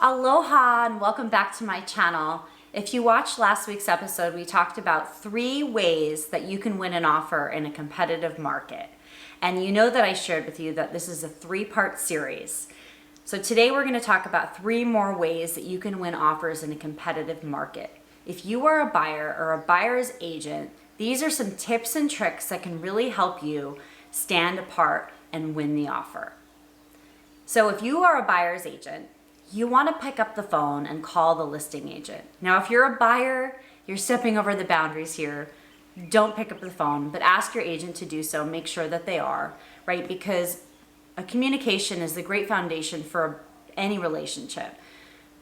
Aloha and welcome back to my channel. If you watched last week's episode, we talked about 3 ways that you can win an offer in a competitive market. And you know that I shared with you that this is a 3-part series. So today we're going to talk about 3 more ways that you can win offers in a competitive market. If you are a buyer or a buyer's agent, these are some tips and tricks that can really help you stand apart and win the offer. So if you are a buyer's agent, you want to pick up the phone and call the listing agent. Now, if you're a buyer, you're stepping over the boundaries here. Don't pick up the phone, but ask your agent to do so. Make sure that they are, right? Because a communication is the great foundation for any relationship.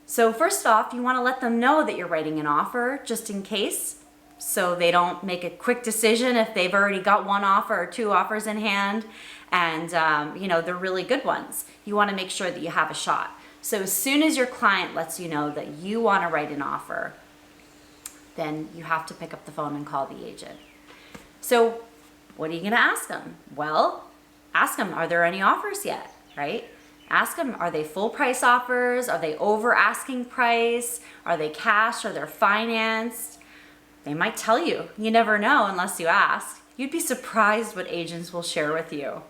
So first off, you want to let them know that you're writing an offer just in case, so they don't make a quick decision if they've already got 1 offer or 2 offers in hand and they're really good ones. You want to make sure that you have a shot. So as soon as your client lets you know that you want to write an offer, then you have to pick up the phone and call the agent. So what are you going to ask them? Well, ask them, are there any offers yet, right? Ask them, are they full price offers? Are they over asking price? Are they cash? Are they financed? They might tell you. You never know unless you ask. You'd be surprised what agents will share with you,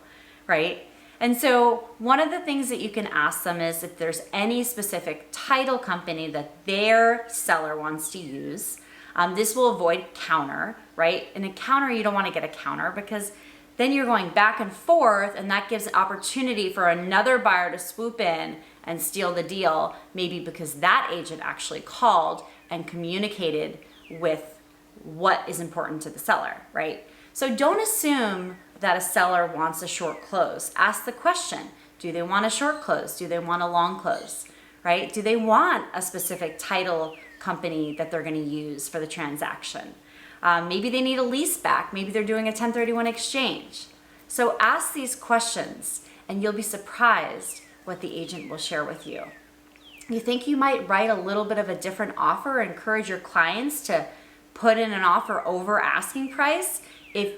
right? And so one of the things that you can ask them is if there's any specific title company that their seller wants to use. This will avoid counter, right? In a counter, you don't want to get a counter because then you're going back and forth, and that gives opportunity for another buyer to swoop in and steal the deal, maybe because that agent actually called and communicated with what is important to the seller, right? So don't assume that a seller wants a short close. Ask the question, do they want a short close? Do they want a long close, right? Do they want a specific title company that they're going to use for the transaction? Maybe they need a lease back. Maybe they're doing a 1031 exchange. So ask these questions and you'll be surprised what the agent will share with you. You think you might write a little bit of a different offer, encourage your clients to put in an offer over asking price if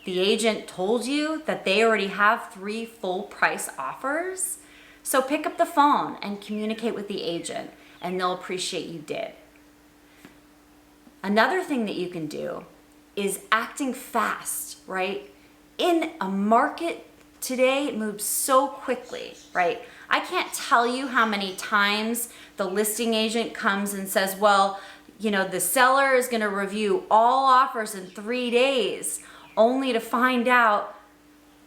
the agent told you that they already have 3 full price offers? So pick up the phone and communicate with the agent and they'll appreciate you did. Another thing that you can do is acting fast, right? In a market today, it moves so quickly, right? I can't tell you how many times the listing agent comes and says, well, the seller is going to review all offers in 3 days, only to find out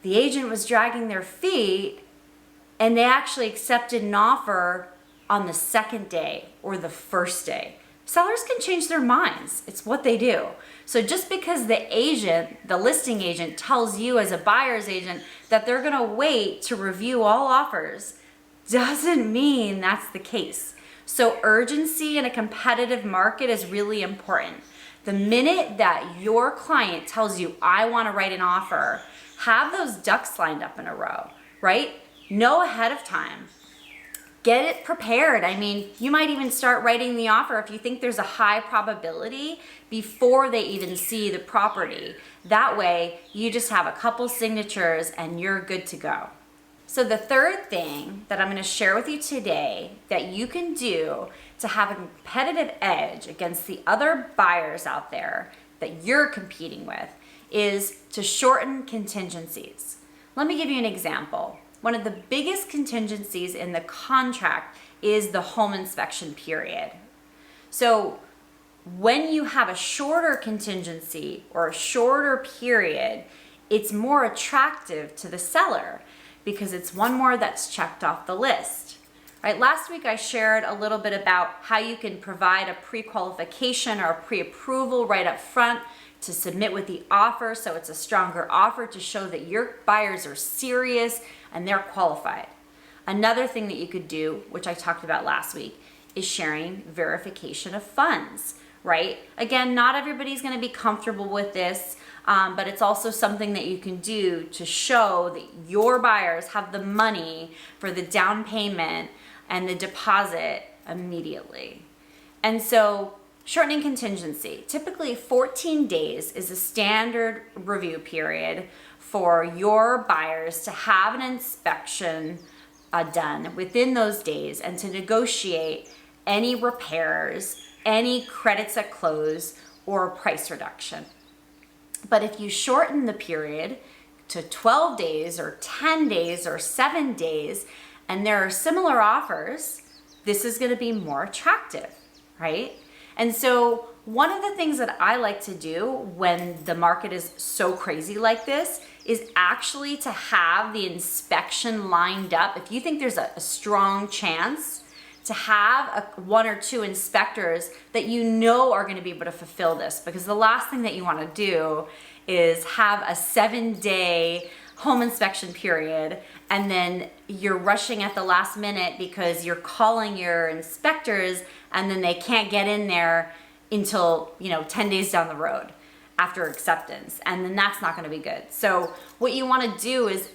the agent was dragging their feet and they actually accepted an offer on the 2nd day or the 1st day. Sellers can change their minds. It's what they do. So just because the listing agent tells you as a buyer's agent that they're going to wait to review all offers doesn't mean that's the case. So urgency in a competitive market is really important. The minute that your client tells you, I want to write an offer, have those ducks lined up in a row, right? Know ahead of time. Get it prepared. I mean, you might even start writing the offer if you think there's a high probability before they even see the property. That way, you just have a couple signatures and you're good to go. So the third thing that I'm going to share with you today that you can do to have a competitive edge against the other buyers out there that you're competing with is to shorten contingencies. Let me give you an example. One of the biggest contingencies in the contract is the home inspection period. So when you have a shorter contingency or a shorter period, it's more attractive to the seller because it's one more that's checked off the list. Right, last week I shared a little bit about how you can provide a pre-qualification or a pre-approval right up front to submit with the offer so it's a stronger offer to show that your buyers are serious and they're qualified. Another thing that you could do, which I talked about last week, is sharing verification of funds, right? Again, not everybody's going to be comfortable with this, but it's also something that you can do to show that your buyers have the money for the down payment and the deposit immediately. And so shortening contingency, typically 14 days is a standard review period for your buyers to have an inspection done within those days and to negotiate any repairs, any credits at close, or price reduction. But if you shorten the period to 12 days or 10 days or 7 days, and there are similar offers, this is going to be more attractive, right? And so one of the things that I like to do when the market is so crazy like this is actually to have the inspection lined up. If you think there's a strong chance to have one or two inspectors that you know are going to be able to fulfill this, because the last thing that you want to do is have a 7-day home inspection period and then you're rushing at the last minute because you're calling your inspectors and then they can't get in there until 10 days down the road after acceptance, and then that's not going to be good. So what you want to do is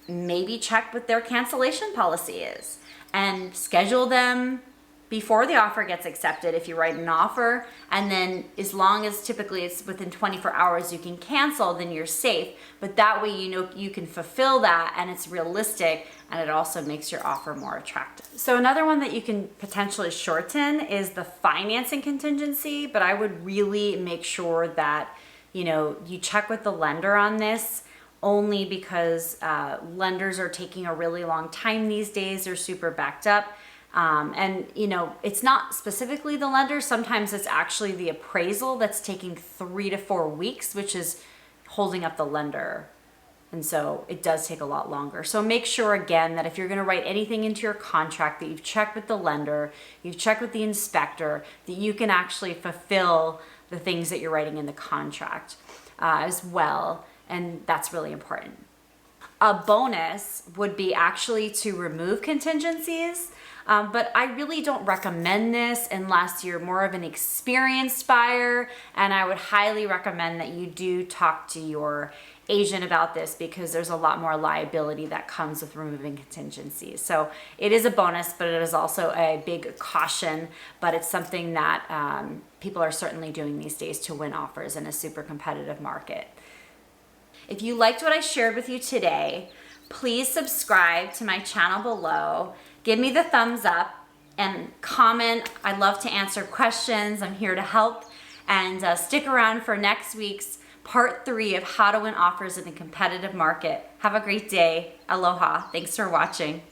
maybe check what their cancellation policy is and schedule them before the offer gets accepted if you write an offer, and then as long as typically it's within 24 hours you can cancel, then you're safe. But that way you can fulfill that and it's realistic, and it also makes your offer more attractive. So another one that you can potentially shorten is the financing contingency, but I would really make sure that you check with the lender on this, only because lenders are taking a really long time these days. They're super backed up. And it's not specifically the lender. Sometimes it's actually the appraisal that's taking 3 to 4 weeks, which is holding up the lender. And so it does take a lot longer. So make sure again that if you're going to write anything into your contract, that you've checked with the lender, you've checked with the inspector, that you can actually fulfill the things that you're writing in the contract as well. And that's really important. A bonus would be actually to remove contingencies. But I really don't recommend this unless you're more of an experienced buyer, and I would highly recommend that you do talk to your agent about this, because there's a lot more liability that comes with removing contingencies. So it is a bonus, but it is also a big caution, but it's something that people are certainly doing these days to win offers in a super competitive market. If you liked what I shared with you today, please subscribe to my channel below. Give me the thumbs up and comment. I love to answer questions. I'm here to help. And stick around for next week's part 3 of how to win offers in a competitive market. Have a great day. Aloha. Thanks for watching.